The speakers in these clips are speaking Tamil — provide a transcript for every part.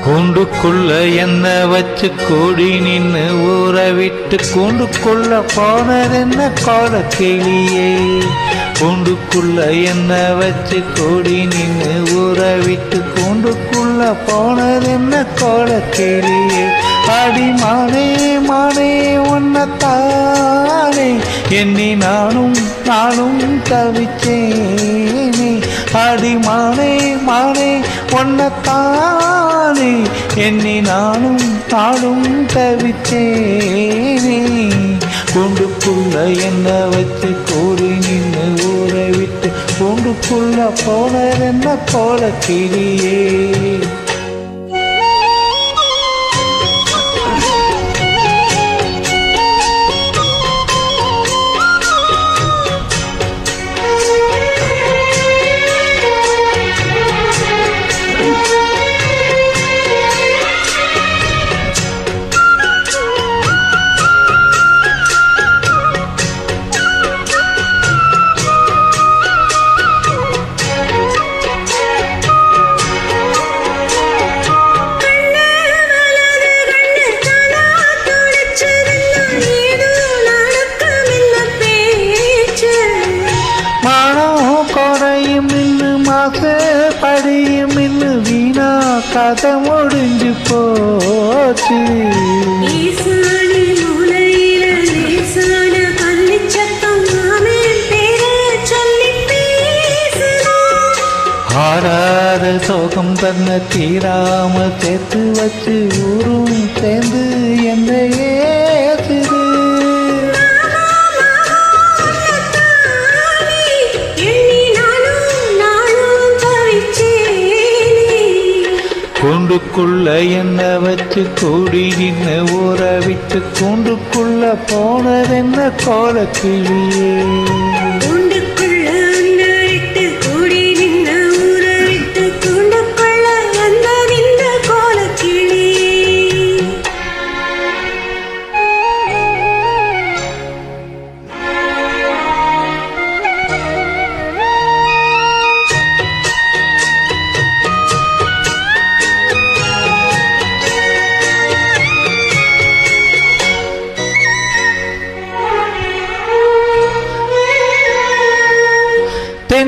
கூண்டுக்குள்ள என்ன வச்சு கூடி நின்னு ஊற விட்டு கூண்டுக்குள்ள போனதென்ன கோல கிளியே. கூண்டுக்குள்ள என்ன வச்சு கூடி நின்னு ஊற விட்டு கூண்டுக்குள்ள போனதென்ன கோல கிளியே. அடி மானே மானே உன்னத்தானே எண்ணி நானும் தவிச்சேனே. அடி மானே மானே உன்னத்தானே எண்ணி நானும் தவிச்சேனே. கூண்டுக்குள்ள என்ன வச்சு கூடி நின்று ஊற விட்டு கூண்டுக்குள்ள போனதென்ன கோல கிளியே. படியும் இன்னும் வீணா கதை முடிஞ்சு போச்சு. ஆறாத சோகம் தன்ன தீராம சேர்த்து வச்சு ஊரும் சேர்ந்து என்ன ஏசுது. கூண்டுக்குள்ள என்ன வச்சு கூடி நின்று ஊற விட்டு கூண்டுக்குள்ள போனதென்ன கோல கிளியே.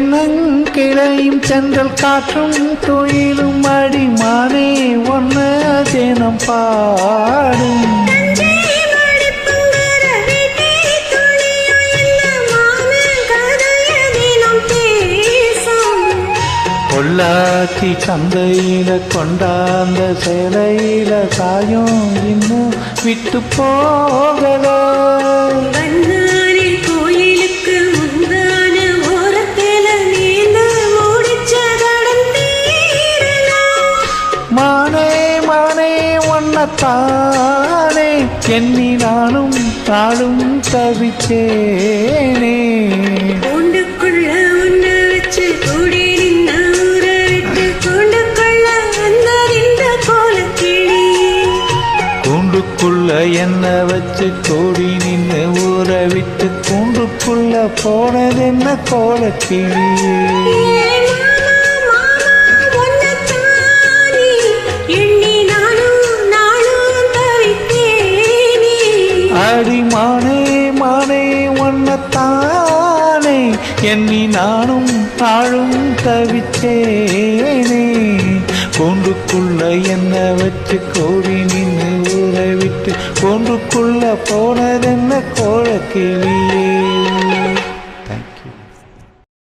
தென்னங்கிளையும் சென்றல் காற்றும் தொழிலும் அடிமானே ஒன்ன தினம் பாடும். பொள்ளாச்சி சந்தையில கொண்டாந்த சேலையில சாயம் இன்னும் விட்டு போகல. மானே மானே உன்னத்தானே எண்ணி நானும் தவிச்சேனே. கூண்டுக்குள்ள உன்ன வச்சு கூடி நின்ன ஊற விட்டு கூண்டுக்குள்ள வந்தறிந்த கோல கிளி. கூண்டுக்குள்ள என்ன வச்சு கூடி நின்று ஊற விட்டு கூண்டுக்குள்ள போனதென்ன கோல கிளியே. அடி மானே மானே உன்னத்தானே எண்ணி நானும் தவிச்சேனே. கூண்டுக்குள்ள என்ன வச்சு கூடி நின்று ஊற விட்டு கூண்டுக்குள்ள போனதென்ன கோல கிளியே.